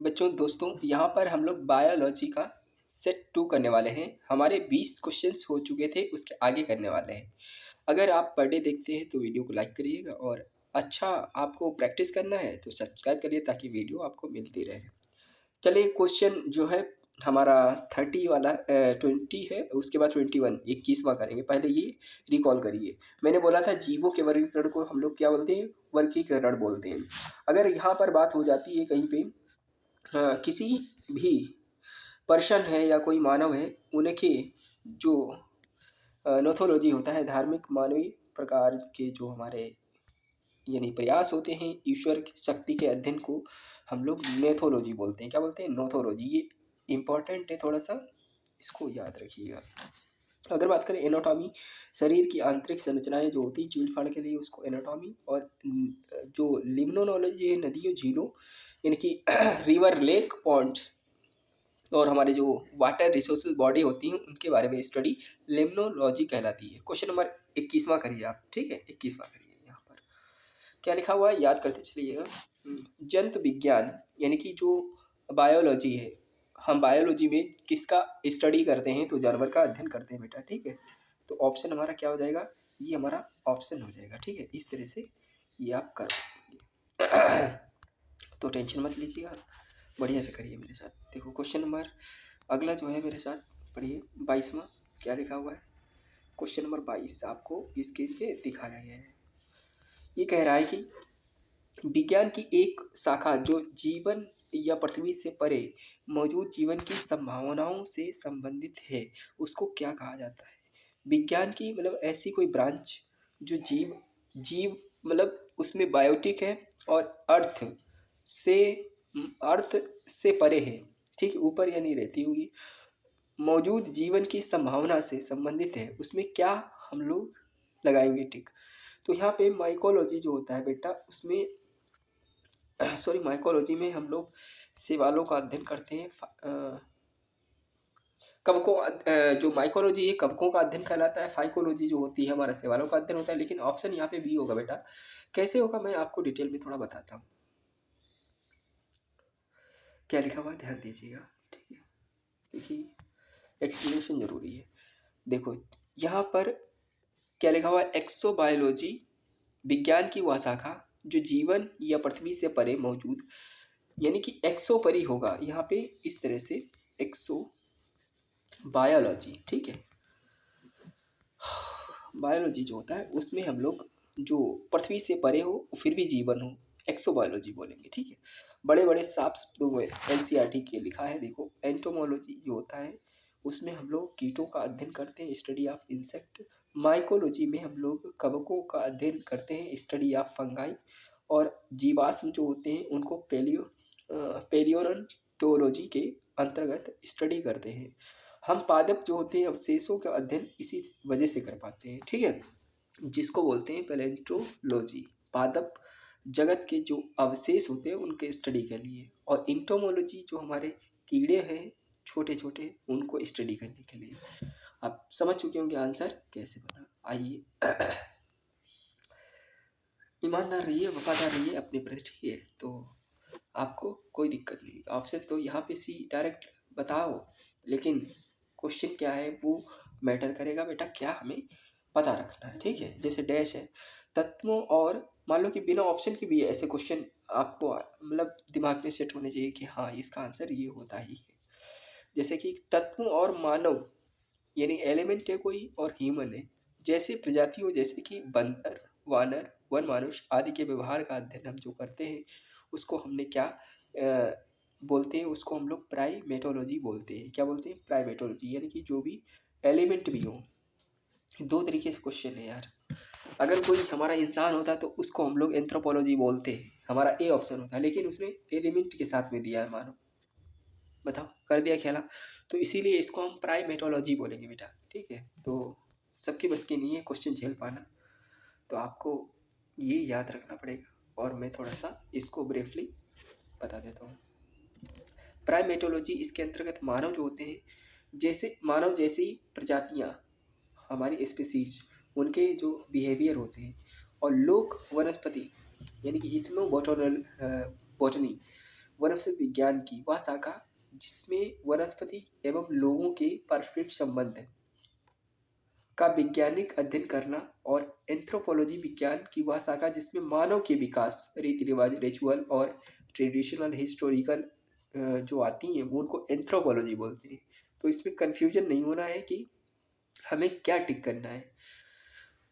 बच्चों दोस्तों यहाँ पर हम लोग बायोलॉजी का सेट 2 करने वाले हैं। हमारे 20 क्वेश्चंस हो चुके थे, उसके आगे करने वाले हैं। अगर आप पर डे देखते हैं तो वीडियो को लाइक करिएगा, और अच्छा आपको प्रैक्टिस करना है तो सब्सक्राइब करिए ताकि वीडियो आपको मिलती रहे। चलिए, क्वेश्चन जो है हमारा 30 वाला 20 है, उसके बाद 21 21वां करेंगे। पहले ये रिकॉल करिए। मैंने बोला था जीवों के वर्गीकरण को हम लोग क्या बोलते हैं? वर्गीकरण बोलते हैं। अगर यहाँ पर बात हो जाती है कहीं पे किसी भी पर्सन है या कोई मानव है, उनके जो नोथोलॉजी होता है, धार्मिक मानवीय प्रकार के जो हमारे यानी प्रयास होते हैं ईश्वर की शक्ति के अध्ययन को हम लोग नेथोलॉजी बोलते हैं। क्या बोलते हैं? नोथोलॉजी। ये इम्पॉर्टेंट है, थोड़ा सा इसको याद रखिएगा। अगर बात करें एनाटॉमी, शरीर की आंतरिक संरचनाएं जो होती हैं चीड़ फाड़ के लिए, उसको एनाटॉमी। और जो लिम्नोलॉजी है, नदियों झीलों यानी कि रिवर लेक पॉन्ड्स, और हमारे जो वाटर रिसोर्सेज बॉडी होती हैं उनके बारे में स्टडी लिम्नोलॉजी कहलाती है। क्वेश्चन नंबर 21वां करिए आप। ठीक है, 21वां करिए। यहाँ पर क्या लिखा हुआ है याद करते चलिएगा। जंतु विज्ञान यानी कि जो बायोलॉजी है, हम बायोलॉजी में किसका स्टडी करते हैं? तो जानवर का अध्ययन करते हैं बेटा। ठीक है, तो ऑप्शन हमारा क्या हो जाएगा? ये हमारा ऑप्शन हो जाएगा। ठीक है, इस तरह से ये आप कर पाएंगे। तो टेंशन मत लीजिएगा, बढ़िया से करिए मेरे साथ। देखो क्वेश्चन नंबर अगला जो है मेरे साथ पढ़िए, 22वां। क्या लिखा हुआ है? क्वेश्चन नंबर 22 आपको स्क्रीन पे दिखाया गया है। ये कह रहा है कि विज्ञान की एक शाखा जो जीवन या पृथ्वी से परे मौजूद जीवन की संभावनाओं से संबंधित है, उसको क्या कहा जाता है? विज्ञान की मतलब ऐसी कोई ब्रांच जो जीव जीव मतलब उसमें बायोटिक है और से अर्थ से परे है। ठीक, ऊपर या नहीं रहती हुई मौजूद जीवन की संभावना से संबंधित है, उसमें क्या हम लोग लगाएंगे टिक? तो यहाँ पे माइकोलॉजी जो होता है बेटा, उसमें माइकोलॉजी में हम लोग शैवालों का अध्ययन करते हैं। कवकों जो माइकोलॉजी है कवकों का अध्ययन कहलाता है। फाइकोलॉजी जो होती है हमारा शैवालों का अध्ययन होता है। लेकिन ऑप्शन यहाँ पे बी होगा बेटा। कैसे होगा मैं आपको डिटेल में थोड़ा बताता हूँ। क्या लिखा हुआ है ध्यान दीजिएगा, ठीक है, क्योंकि एक्सप्लेनेशन जरूरी है। देखो यहाँ पर क्या लिखा हुआ है? एक्सोबायोलॉजी विज्ञान की वह शाखा जो जीवन या पृथ्वी से परे मौजूद, यानी कि एक्सो परी होगा यहाँ पे इस तरह से, एक्सो बायोलॉजी। ठीक है, बायोलॉजी जो होता है उसमें हम लोग जो पृथ्वी से परे हो फिर भी जीवन हो, एक्सोबायोलॉजी बोलेंगे। ठीक है, बड़े बड़े साफ शब्दों में एनसीईआरटी के लिखा है। देखो एंटोमोलॉजी जो होता है उसमें हम लोग कीटों का अध्ययन करते हैं, स्टडी ऑफ इंसेक्ट। माइकोलॉजी में हम लोग कवकों का अध्ययन करते हैं, स्टडी ऑफ फंगाई। और जीवाश्म जो होते हैं उनको पेलियोनटोलॉजी के अंतर्गत स्टडी करते हैं। हम पादप जो होते हैं अवशेषों का अध्ययन इसी वजह से कर पाते हैं। ठीक है, जिसको बोलते हैं पैलेंटोलॉजी, पादप जगत के जो अवशेष होते हैं उनके स्टडी के लिए। और इंटोमोलॉजी जो हमारे कीड़े हैं छोटे छोटे, उनको स्टडी करने के लिए। आप समझ चुके होंगे आंसर कैसे बना। आइए, ईमानदार रहिए, वफादार रहिए अपने प्रति। ठीक है, तो आपको कोई दिक्कत नहीं। ऑप्शन तो यहाँ पे सी डायरेक्ट बताओ, लेकिन क्वेश्चन क्या है वो मैटर करेगा बेटा, क्या हमें पता रखना है। ठीक है, जैसे डैश है तत्वों, और मान लो कि बिना ऑप्शन के भी ऐसे क्वेश्चन आपको मतलब दिमाग में सेट होने चाहिए कि हाँ इसका आंसर ये होता ही है। जैसे कि तत्वों और मानव यानी एलिमेंट है कोई और ह्यूमन है, जैसे प्रजातियों जैसे कि बंदर, वानर, वन मानुष आदि के व्यवहार का अध्ययन हम जो करते हैं उसको हमने क्या बोलते हैं? उसको हम लोग प्राइमेटोलॉजी बोलते हैं। क्या बोलते हैं? प्राइमेटोलॉजी। यानी कि जो भी एलिमेंट भी हो। दो तरीके से क्वेश्चन है यार। अगर कोई हमारा इंसान होता तो उसको हम लोग एंथ्रोपोलॉजी बोलते हैं, हमारा ए ऑप्शन होता है। लेकिन उसने एलिमेंट के साथ में दिया है, मानो बताओ कर दिया खेला, तो इसीलिए इसको हम प्राइमेटोलॉजी बोलेंगे बेटा। ठीक है, तो सबकी बस की नहीं है क्वेश्चन झेल पाना, तो आपको ये याद रखना पड़ेगा। और मैं थोड़ा सा इसको ब्रीफली बता देता हूँ। प्राइमेटोलॉजी इसके अंतर्गत मानव जो होते हैं, जैसे मानव जैसी प्रजातियाँ हमारी स्पीसीज, उनके जो बिहेवियर होते हैं। और लोक वनस्पति यानी कि इथनो बॉटनी वनस्पति विज्ञान की वह शाखा जिसमें वनस्पति एवं लोगों के पारस्परिक संबंध का वैज्ञानिक अध्ययन करना, और एंथ्रोपोलॉजी विज्ञान की वह शाखा जिसमें मानव के विकास, रीति रिवाज, रिचुअल और ट्रेडिशनल हिस्टोरिकल जो आती हैं वो उनको एंथ्रोपोलॉजी बोलते हैं। तो इसमें कन्फ्यूजन नहीं होना है कि हमें क्या टिक करना है।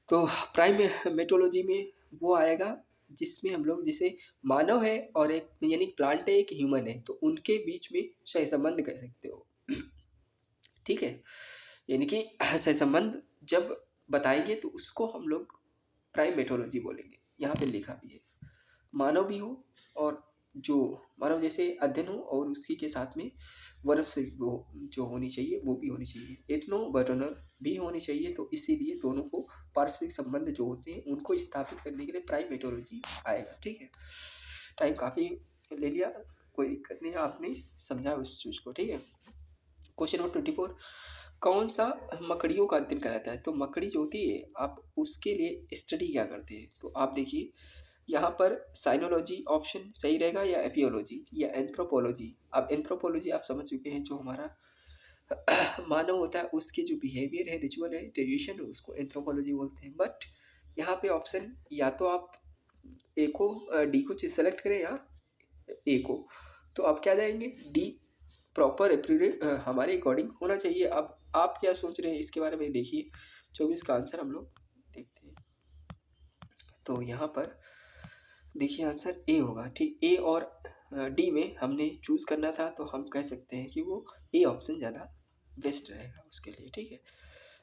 तो प्राइमेटोलॉजी में वो आएगा जिसमें हम लोग, जैसे मानव है और एक यानी प्लांट है, एक ह्यूमन है, तो उनके बीच में सहसंबंध कह सकते हो। ठीक है, यानी कि सहसंबंध जब बताएंगे तो उसको हम लोग प्राइमेटोलॉजी बोलेंगे। यहाँ पे लिखा भी है मानव भी हो और जो मानव जैसे अध्ययन हो, और उसी के साथ में वर्ब से वो जो होनी चाहिए वो भी होनी चाहिए, एथनो बर्टनर भी होनी चाहिए। तो इसीलिए दोनों को पारस्परिक संबंध जो होते हैं उनको स्थापित करने के लिए प्राइमेटोलॉजी आएगा। ठीक है, टाइम काफ़ी ले लिया, कोई दिक्कत नहीं है, आपने समझा उस चीज़ को। ठीक है, क्वेश्चन नंबर 24, कौन सा मकड़ियों का अध्ययन कराता है? तो मकड़ी जो होती है आप उसके लिए स्टडी क्या करते हैं? तो आप देखिए यहाँ पर साइनोलॉजी ऑप्शन सही रहेगा, या एपियोलॉजी या एंथ्रोपोलॉजी। अब एंथ्रोपोलॉजी आप समझ चुके हैं, जो हमारा मानव होता है उसके जो बिहेवियर है, रिचुअल है, ट्रेडिशन है, उसको एंथ्रोपोलॉजी बोलते हैं। बट यहाँ पे ऑप्शन या तो आप ए को डी को सेलेक्ट करें या ए को, तो आप क्या जाएंगे डी, प्रॉपर एप्रोप्रिएट हमारे अकॉर्डिंग होना चाहिए। अब आप क्या सोच रहे हैं इसके बारे में देखिए। 24 का आंसर हम लोग देखते हैं, तो यहाँ पर देखिए आंसर ए होगा। ठीक, ए और डी में हमने चूज़ करना था, तो हम कह सकते हैं कि वो ए ऑप्शन ज़्यादा बेस्ट रहेगा उसके लिए। ठीक है,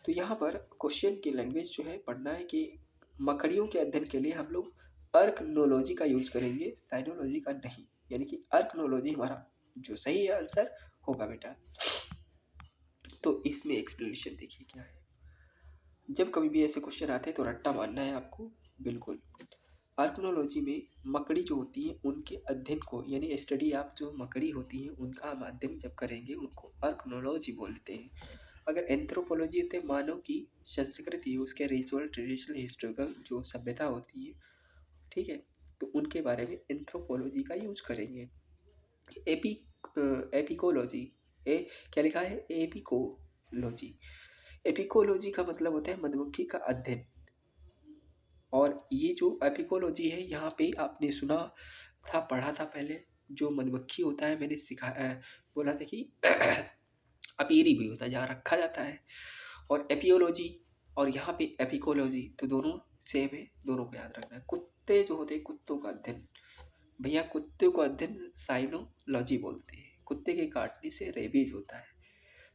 तो यहाँ पर क्वेश्चन की लैंग्वेज जो है पढ़ना है कि मकड़ियों के अध्ययन के लिए हम लोग अर्कनोलॉजी का यूज़ करेंगे, साइनोलॉजी का नहीं, यानी कि अर्कनोलॉजी हमारा जो सही है आंसर होगा बेटा। तो इसमें एक्सप्लेनेशन देखिए क्या है। जब कभी भी ऐसे क्वेश्चन आते हैं तो रट्टा मारना है आपको, बिल्कुल। आर्कनोलॉजी में मकड़ी जो होती है उनके अध्ययन को, यानी स्टडी, आप जो मकड़ी होती हैं उनका हम अध्ययन जब करेंगे उनको आर्कनोलॉजी बोलते हैं। अगर एंथ्रोपोलॉजी होते हैं मानव की संस्कृति, उसके रिचुअल, ट्रेडिशनल, हिस्टोरिकल जो सभ्यता होती है, ठीक है, तो उनके बारे में एंथ्रोपोलॉजी का यूज करेंगे। एपी एपिकोलॉजी, क्या लिखा है, एपिकोलॉजी। एपिकोलॉजी का मतलब होता है मधुमक्खी का अध्ययन, और ये जो एपिकोलॉजी है यहाँ पे आपने सुना था, पढ़ा था पहले, जो मधुमक्खी होता है, मैंने बोला था कि अपीरी भी होता है जहाँ रखा जाता है, और एपियोलॉजी और यहाँ पे एपिकोलॉजी, तो दोनों सेम है, दोनों को याद रखना है। कुत्ते जो होते हैं, कुत्तों का अध्ययन, भैया कुत्ते को अध्ययन साइनोलॉजी बोलते हैं। कुत्ते के काटने से रेबीज होता है।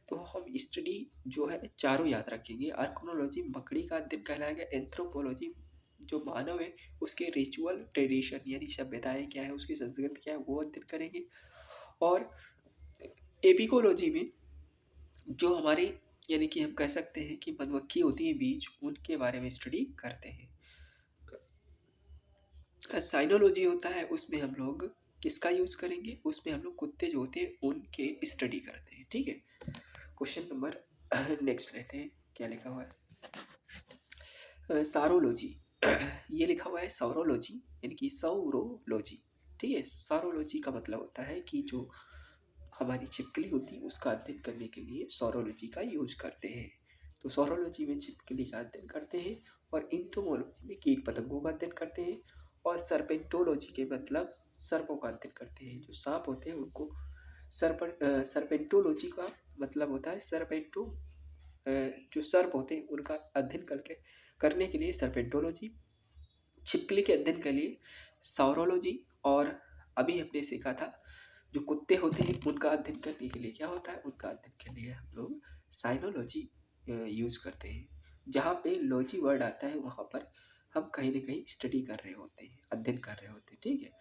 तो हम स्टडी जो है चारों याद रखेंगे। आर्कनोलॉजी मकड़ी का अध्ययन कहलाएगा, एंथ्रोपोलॉजी जो मानव है उसके रिचुअल, ट्रेडिशन यानी सभ्यताएं क्या है, उसकी संस्कृति क्या है, वो अध्ययन करेंगे। और एपिकोलॉजी में जो हमारी, यानी कि हम कह सकते हैं कि मधुमक्खी होती है बीज, उनके बारे में स्टडी करते हैं। साइनोलॉजी होता है, उसमें हम लोग किसका यूज करेंगे, उसमें हम लोग कुत्ते जो होते हैं उनके स्टडी करते हैं। ठीक है, क्वेश्चन नंबर नेक्स्ट लेते हैं, क्या लिखा हुआ है, सारोलॉजी। ये लिखा हुआ है सौरोलॉजी, यानी कि सौरोलॉजी। ठीक है, सौरोलॉजी का मतलब होता है कि जो हमारी छिपकली होती है उसका अध्ययन करने के लिए सौरोलॉजी का यूज करते हैं। तो सौरोलॉजी में छिपकली का अध्ययन करते हैं, और इंटोमोलॉजी में कीट पतंगों का अध्ययन करते हैं, और सर्पेंटोलॉजी के मतलब सर्पों का अध्ययन करते हैं। जो सांप होते हैं उनको सर्पेंटोलॉजी का मतलब होता है सर्पेंटो, जो सर्प होते हैं उनका अध्ययन करने के लिए सर्पेंटोलॉजी, छिपकली के अध्ययन के लिए सौरोलॉजी, और अभी हमने सीखा था जो कुत्ते होते हैं उनका अध्ययन करने के लिए क्या होता है, उनका अध्ययन के लिए हम लोग साइनोलॉजी यूज करते हैं। जहाँ पे लॉजी वर्ड आता है वहाँ पर हम कहीं ना कहीं स्टडी कर रहे होते हैं, अध्ययन कर रहे होते हैं। ठीक है,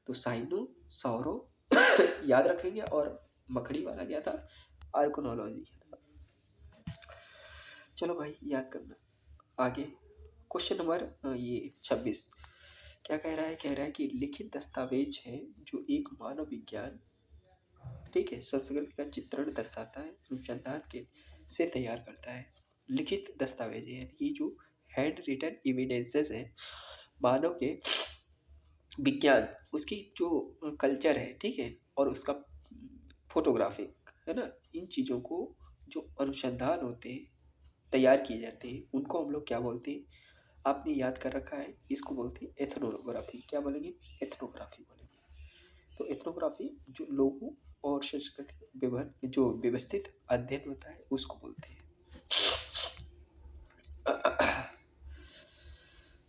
तो साइनो, सौरो याद रखेंगे, और मकड़ी वाला क्या था, आर्कोनोलॉजी। चलो भाई याद करना। आगे क्वेश्चन नंबर ये 26 क्या कह रहा है, कह रहा है कि लिखित दस्तावेज है जो एक मानव विज्ञान, ठीक है, संस्कृति का चित्रण दर्शाता है, अनुसंधान के से तैयार करता है। लिखित दस्तावेज यानी कि जो हैंड रिटन एविडेंसेस है मानव के विज्ञान उसकी जो कल्चर है, ठीक है, और उसका फोटोग्राफिक है ना, इन चीज़ों को जो अनुसंधान होते हैं, तैयार किए जाते हैं, उनको हम लोग क्या बोलते हैं? आपने याद कर रखा है, इसको बोलते हैं एथनोग्राफी। क्या बोलेंगे? एथनोग्राफी बोलेंगे। तो एथनोग्राफी जो लोगों और संस्कृति विभिन्न जो व्यवस्थित अध्ययन होता है उसको बोलते हैं।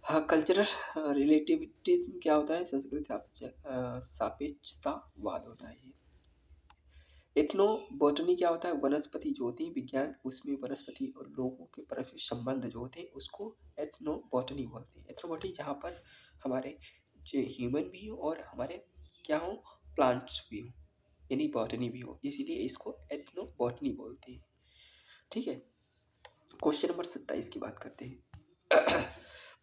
हाँ, कल्चरल रिलेटिविटीज्म क्या होता है? संस्कृति सापेक्षतावाद होता है ये। एथनो बॉटनी क्या होता है? वनस्पति जो होती है विज्ञान, उसमें वनस्पति और लोगों के परस्पर संबंध जो होते हैं उसको एथनो बॉटनी बोलते हैं। एथनो बॉटनी जहाँ पर हमारे जो ह्यूमन भी हो और हमारे क्या हो, प्लांट्स भी हो, यानी बॉटनी भी हो, इसीलिए इसको एथनो बॉटनी बोलते हैं। ठीक है, क्वेश्चन नंबर 27 की बात करते हैं।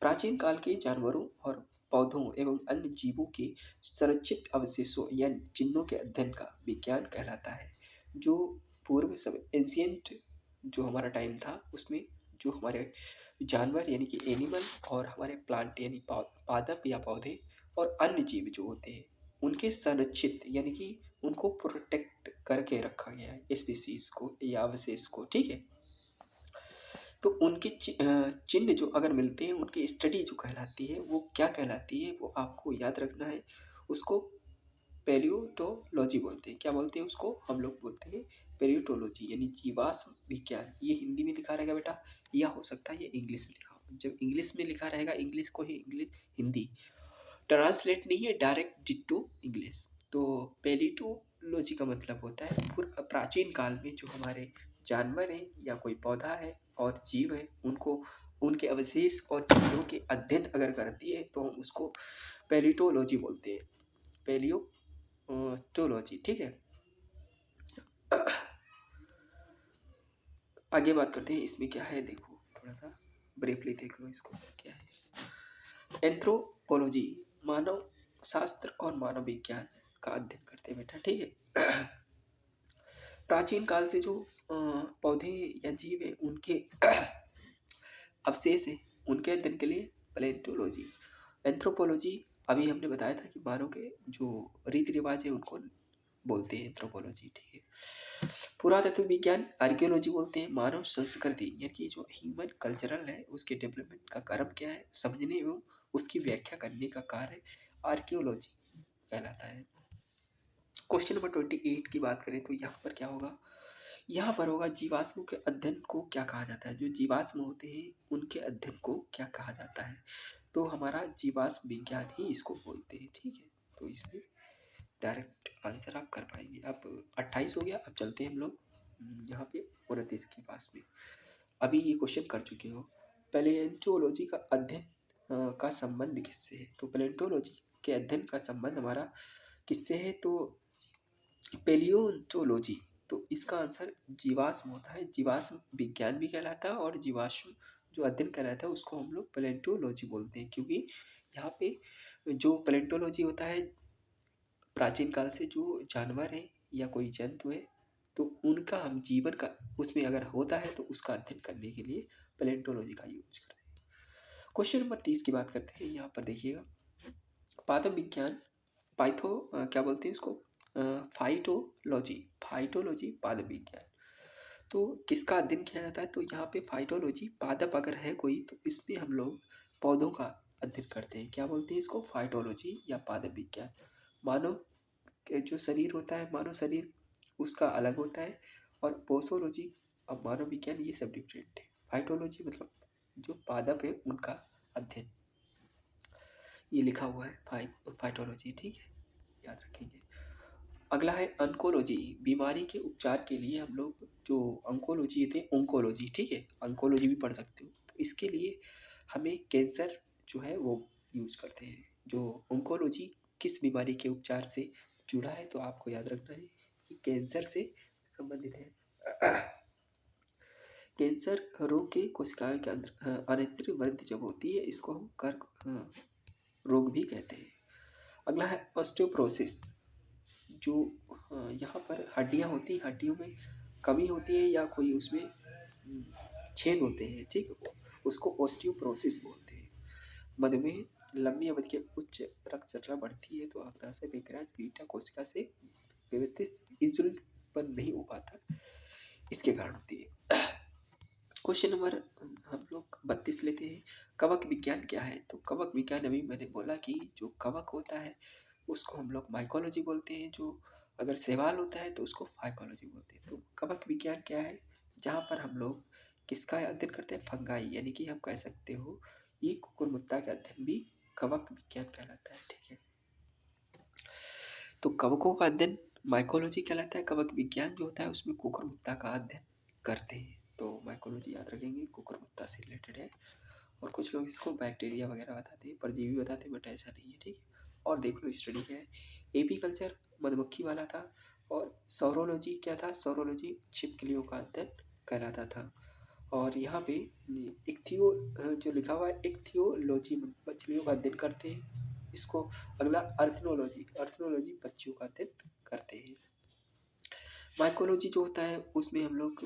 प्राचीन काल के जानवरों और पौधों एवं अन्य जीवों के संरक्षित अवशेषों या चिन्हों के अध्ययन का विज्ञान कहलाता है। जो पूर्व समय एंशियंट जो हमारा टाइम था उसमें जो हमारे जानवर यानी कि एनिमल और हमारे प्लांट यानी पादप या पौधे और अन्य जीव जो होते हैं उनके संरक्षित यानी कि उनको प्रोटेक्ट करके रखा गया है स्पीसीज को या अवशेष को। ठीक है, तो उनके चिन्ह जो अगर मिलते हैं उनकी स्टडी जो कहलाती है वो क्या कहलाती है, वो आपको याद रखना है। उसको पैलियोटोलॉजी बोलते हैं। क्या बोलते हैं उसको? हम लोग बोलते हैं पैलियोटोलॉजी यानी जीवाश्म विज्ञान। ये हिंदी में लिखा रहेगा बेटा, या हो सकता है ये इंग्लिश में लिखा हो। जब इंग्लिश में लिखा रहेगा इंग्लिश को ही इंग्लिश हिंदी ट्रांसलेट नहीं है, डायरेक्ट डिट्टो इंग्लिश। तो पैलियोटोलॉजी का मतलब होता है प्राचीन काल में जो हमारे जानवर हैं या कोई पौधा है और जीव है उनको उनके अवशेष और चिन्हों के अध्ययन अगर करती है तो हम उसको पैलियोटोलॉजी बोलते हैं। पैलियोटोलॉजी। ठीक है, आगे बात करते हैं। इसमें क्या है देखो, थोड़ा सा ब्रीफली देख लो इसको क्या है। एंथ्रोपोलॉजी मानव शास्त्र और मानव विज्ञान का अध्ययन करते हैं बेटा। ठीक है, प्राचीन काल से जो पौधे या जीव है उनके अवशेष है उनके अध्ययन के लिए पैलियोटोलॉजी। एंथ्रोपोलॉजी अभी हमने बताया था कि मानव के जो रीति रिवाज है उनको बोलते हैं एंथ्रोपोलॉजी। ठीक है, पुरातत्व विज्ञान आर्कियोलॉजी बोलते हैं। मानव संस्कृति यानी कि जो ह्यूमन कल्चरल है उसके डेवलपमेंट का क्रम क्या है समझने एवं उसकी व्याख्या करने का कार्य आर्कियोलॉजी कहलाता है। क्वेश्चन नंबर 28 की बात करें तो यहाँ पर क्या होगा? यहाँ पर होगा जीवाश्मों के अध्ययन को क्या कहा जाता है। जो जीवाश्म होते हैं उनके अध्ययन को क्या कहा जाता है? तो हमारा जीवाश्म विज्ञान ही इसको बोलते हैं। ठीक है, तो इसमें डायरेक्ट आंसर आप कर पाएंगे। अब 28 हो गया, अब चलते हैं हम लोग यहाँ पे 29 के पास में। अभी ये क्वेश्चन कर चुके हो। पैलियोंटोलॉजी का अध्ययन का संबंध किससे है? तो पैलियोंटोलॉजी के अध्ययन का संबंध हमारा किससे है? तो पैलियोंटोलॉजी, तो इसका आंसर जीवाश्म होता है। जीवाश्म विज्ञान भी कहलाता है और जीवाश्म जो अध्ययन कहलाता है उसको हम लोग पैलियोंटोलॉजी बोलते हैं। क्योंकि यहाँ पे जो पैलियोंटोलॉजी होता है प्राचीन काल से जो जानवर है या कोई जंतु है तो उनका हम जीवन का उसमें अगर होता है तो उसका अध्ययन करने के लिए पैलियोंटोलॉजी का यूज करते हैं। क्वेश्चन नंबर 30 की बात करते हैं। यहाँ पर देखिएगा, पादप विज्ञान क्या बोलते हैं इसको? फाइटोलॉजी। फाइटोलॉजी पादप विज्ञान, तो किसका अध्ययन किया जाता है? तो यहाँ पे फाइटोलॉजी पादप अगर है कोई तो इसमें हम लोग पौधों का अध्ययन करते हैं। क्या बोलते हैं इसको? फाइटोलॉजी या पादप विज्ञान। मानव के जो शरीर होता है, मानव शरीर उसका अलग होता है, और पोसोलॉजी और मानव विज्ञान ये सब डिफरेंट है। फाइटोलॉजी मतलब जो पादप है उनका अध्ययन, ये लिखा हुआ है फाइटोलॉजी। ठीक है, याद रखेंगे। अगला है अंकोलॉजी। बीमारी के उपचार के लिए हम लोग जो अंकोलॉजी थे ओंकोलॉजी, ठीक है, अंकोलॉजी भी पढ़ सकते हो, तो इसके लिए हमें कैंसर जो है वो यूज करते हैं। जो ओंकोलॉजी किस बीमारी के उपचार से जुड़ा है तो आपको याद रखना है कि कैंसर से संबंधित है। कैंसर रोग के कोशिकाओं के अंदर अनियंत्रित वृद्धि जब होती है इसको हम कर्क रोग भी कहते हैं। अगला है ऑस्टियोप्रोसिस। जो यहाँ पर हड्डियाँ होती हैं, हड्डियों में कमी होती है या कोई उसमें छेद होते हैं, ठीक है, उसको ऑस्टियोप्रोसिस बोलते हैं। मधुमेह लंबी अवधि के उच्च रक्तचाप बढ़ती है तो अग्नाशय पैंक्रियाज बीटा कोशिका से व्यवस्थित इंसुलिन उत्पन्न नहीं हो पाता, इसके कारण होती है। क्वेश्चन नंबर हम लोग 32 लेते हैं। कवक विज्ञान क्या है? तो कवक विज्ञान अभी मैंने बोला कि जो कवक होता है उसको हम लोग माइकोलॉजी बोलते हैं, जो अगर शैवाल होता है तो उसको फाइकोलॉजी बोलते हैं। तो कवक विज्ञान क्या है? जहाँ पर हम लोग किसका अध्ययन करते हैं? फंगाई, यानी कि हम कह सकते हो ये कुकुरमुत्ता का अध्ययन भी कवक विज्ञान कहलाता है। ठीक है, तो कवकों का अध्ययन माइकोलॉजी कहलाता है। कवक विज्ञान जो होता है उसमें कुकुरमुत्ता का अध्ययन करते हैं। तो माइकोलॉजी याद रखेंगे, कुकुरमुत्ता से रिलेटेड है। और कुछ लोग इसको बैक्टीरिया वगैरह बताते हैं, परजीवी बताते हैं, बट ऐसा नहीं है। ठीक है, और देख लो स्टडी क्या है। एपी कल्चर मधुमक्खी वाला था, और सौरोलॉजी क्या था? सौरोलॉजी छिपकलियों का अध्ययन कहलाता था। और यहाँ पे इक्थियो जो लिखा हुआ है, इक्थियोलॉजी मछलियों का अध्ययन करते हैं इसको। अगला अर्थनोलॉजी, अर्थनोलॉजी पक्षियों का अध्ययन करते हैं। माइकोलॉजी जो होता है उसमें हम लोग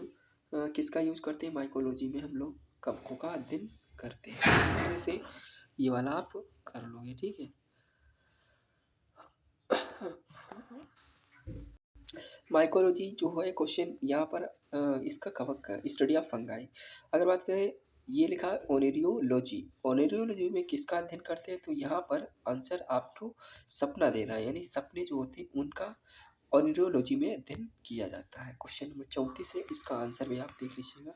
किसका यूज करते हैं? माइकोलॉजी में हम लोग कवकों का अध्ययन करते हैं। इस तरह से ये वाला आप कर लोगे। ठीक है, माइकोलॉजी जो है क्वेश्चन यहाँ पर इसका कवक का स्टडी ऑफ फंगाई। अगर बात करें, ये लिखा है ओनेरियोलॉजी। ओनेरियोलॉजी में किसका अध्ययन करते हैं? तो यहाँ पर आंसर आपको सपना देना है, यानी सपने जो होते हैं उनका ओनेरियोलॉजी में अध्ययन किया जाता है। क्वेश्चन नंबर 34 है, इसका आंसर भी आप देख लीजिएगा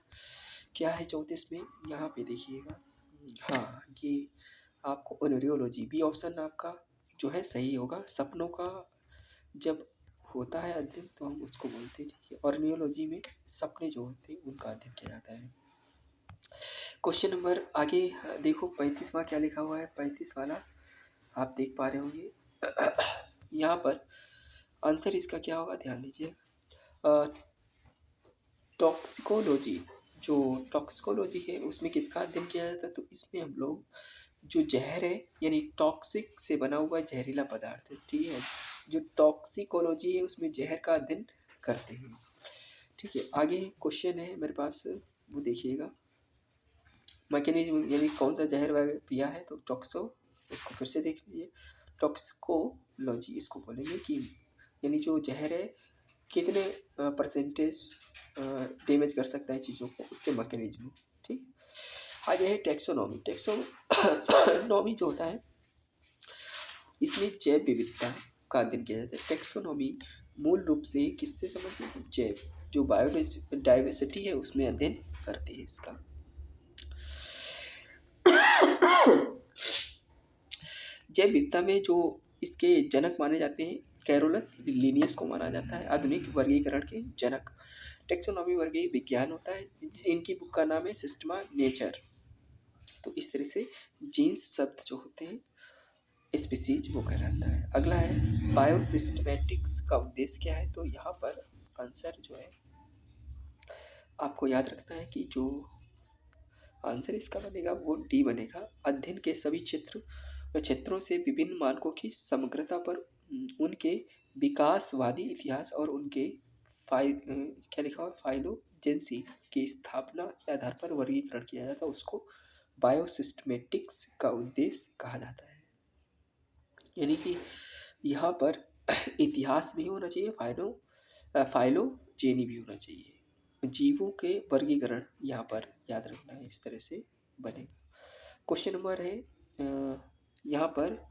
क्या है 34 में। यहाँ पे देखिएगा, हाँ ये आपको ओनेरियोलॉजी बी ऑप्शन आपका जो है सही होगा। सपनों का जब होता है अध्ययन तो हम उसको बोलते हैं। ठीक है, ऑर्नियोलॉजी में सपने जो होते हैं उनका अध्ययन किया जाता है। क्वेश्चन नंबर आगे देखो 35वां क्या लिखा हुआ है। 35 वाला आप देख पा रहे होंगे। यहाँ पर आंसर इसका क्या होगा, ध्यान दीजिए। टॉक्सिकोलॉजी, जो टॉक्सिकोलॉजी है उसमें किसका अध्ययन किया जाता है? तो इसमें हम लोग जो जहर है, यानी टॉक्सिक से बना हुआ जहरीला पदार्थ है, ठीक है, जो टॉक्सिकोलॉजी है उसमें जहर का अध्ययन करते हैं। ठीक है, आगे क्वेश्चन है मेरे पास, वो देखिएगा। मैकेनिज्म, यानी कौन सा जहर वगैरह पिया है? तो टॉक्सो, इसको फिर से देख लीजिए। टॉक्सिकोलॉजी इसको बोलेंगे कि यानी जो जहर है कितने परसेंटेज डैमेज कर सकता है चीज़ों को, उसके मैकेनिज्म। ठीक, आगे है टैक्सोनॉमी। टैक्सोनॉमी जो होता है इसमें जैव विविधता का अध्ययन किया जाता है। टैक्सोनॉमी मूल रूप से किससे संबंधित है? जैव, जो बायोडाइवर्सिटी है उसमें अध्ययन करते हैं इसका। जैव विविधता में जो इसके जनक माने जाते हैं, कैरोलस लिनियस को माना जाता है आधुनिक वर्गीकरण के जनक। टैक्सोनॉमी वर्गीय विज्ञान होता है। इनकी बुक का नाम है सिस्टमा नेचर। तो इस तरह से जीन्स शब्द जो होते हैं स्पीसीज वो कहलाता है। अगला है बायोसिस्टमैटिक्स का उद्देश्य क्या है? तो यहाँ पर आंसर जो है आपको याद रखना है कि जो आंसर इसका बनेगा वो डी बनेगा। अध्ययन के सभी क्षेत्रों से विभिन्न मानकों की समग्रता पर उनके विकासवादी इतिहास और उनके क्या लिखा हुआ, फाइलोजेंसी की स्थापना के आधार पर वर्गीकरण किया जाता है, उसको बायोसिस्टमेटिक्स का उद्देश्य कहा जाता है। यानी कि यहाँ पर इतिहास भी होना चाहिए, फाइलोजेनी भी होना चाहिए। जीवों के वर्गीकरण यहाँ पर याद रखना है, इस तरह से बनेगा। क्वेश्चन नंबर है यहाँ पर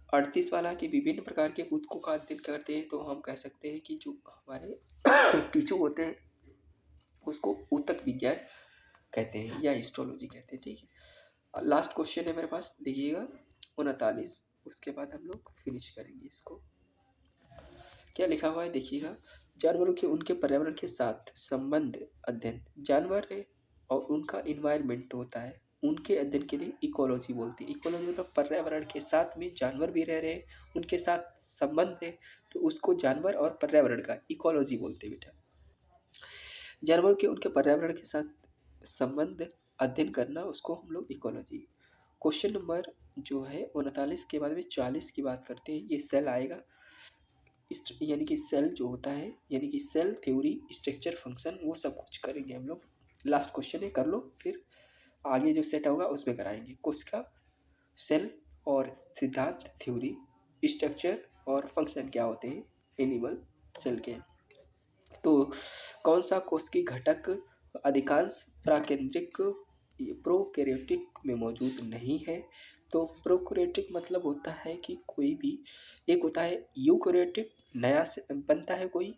38 वाला कि विभिन्न प्रकार के ऊतकों का अध्ययन करते हैं। तो हम कह सकते हैं कि जो हमारे टिश्यू होते हैं उसको ऊतक विज्ञान कहते हैं या हिस्टोलॉजी कहते हैं। ठीक है, लास्ट क्वेश्चन है मेरे पास, देखिएगा 39, उसके बाद हम लोग फिनिश करेंगे इसको। क्या लिखा हुआ है देखिएगा, जानवरों के उनके पर्यावरण के साथ संबंध अध्ययन। जानवर है और उनका इन्वायरमेंट होता है, उनके अध्ययन के लिए इकोलॉजी बोलती है। इकोलॉजी मतलब पर्यावरण के साथ में जानवर भी रह रहे हैं, उनके साथ संबंध है, तो उसको जानवर और पर्यावरण का इकोलॉजी बोलते हैं बेटा। जानवरों के उनके पर्यावरण के साथ संबंध अध्ययन करना उसको हम लोग इकोलॉजी। क्वेश्चन नंबर जो है 39 के बाद में 40 की बात करते हैं। ये सेल आएगा, यानी कि सेल जो होता है, यानी कि सेल थ्योरी, स्ट्रक्चर, फंक्शन, वो सब कुछ करेंगे हम लोग। लास्ट क्वेश्चन है, कर लो, फिर आगे जो सेट होगा उसमें कराएंगे। कोशिका सेल और सिद्धांत थ्योरी, स्ट्रक्चर और फंक्शन क्या होते हैं एनिमल सेल के। तो कौन सा कोश की घटक अधिकांश प्राकेंद्रिक प्रोकैरियोटिक में मौजूद नहीं है। तो प्रोकैरियोटिक मतलब होता है कि कोई भी, एक होता है यूकैरियोटिक, नया से बनता है कोई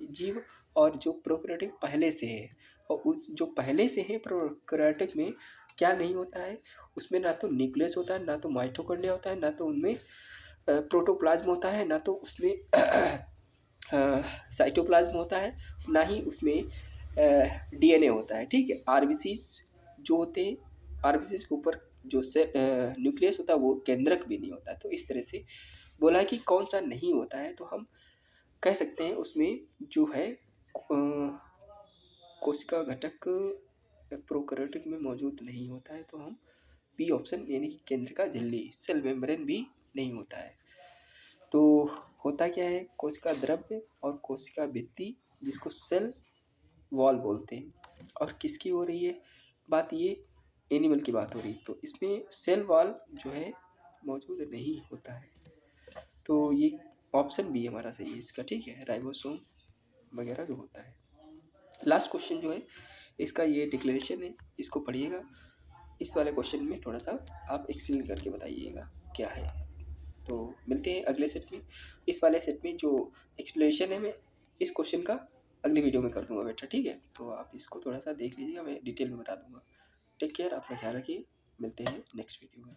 जीव, और जो प्रोकैरियोटिक पहले से है। और उस जो पहले से है प्रोकैरियोटिक में क्या नहीं होता है, उसमें ना तो न्यूक्लियस होता है, ना तो माइटोकॉन्ड्रिया होता है, ना तो उनमें प्रोटोप्लाज्म होता है, ना तो उसमें साइटोप्लाज्म होता है, ना ही उसमें डीएनए होता है। ठीक है, आरबीसी जो होते हैं, आरबीसी के ऊपर जो न्यूक्लियस होता है वो केंद्रक भी नहीं होता है। तो इस तरह से बोला है कि कौन सा नहीं होता है, तो हम कह सकते हैं उसमें जो है कोशिका घटक प्रोकैरियोटिक में मौजूद नहीं होता है। तो हम बी ऑप्शन यानी कि केंद्र का झिल्ली, सेल मेम्ब्रेन भी नहीं होता है। तो होता क्या है, कोशिका द्रव्य और कोशिका भित्ति, जिसको सेल वॉल बोलते हैं। और किसकी हो रही है बात, ये एनिमल की बात हो रही है। तो इसमें सेल वॉल जो है मौजूद नहीं होता है। तो ये ऑप्शन बी हमारा सही है इसका। ठीक है, राइबोसोम वगैरह जो होता है। लास्ट क्वेश्चन जो है इसका ये डिक्लेरेशन है, इसको पढ़िएगा। इस वाले क्वेश्चन में थोड़ा सा आप एक्सप्लेन करके बताइएगा क्या है। तो मिलते हैं अगले सेट में। इस वाले सेट में जो एक्सप्लेनेशन है मैं इस क्वेश्चन का अगली वीडियो में कर दूंगा बेटा। ठीक है, तो आप इसको थोड़ा सा देख लीजिएगा, मैं डिटेल में बता दूंगा। टेक केयर, अपना ख्याल रखिए, मिलते हैं नेक्स्ट वीडियो में।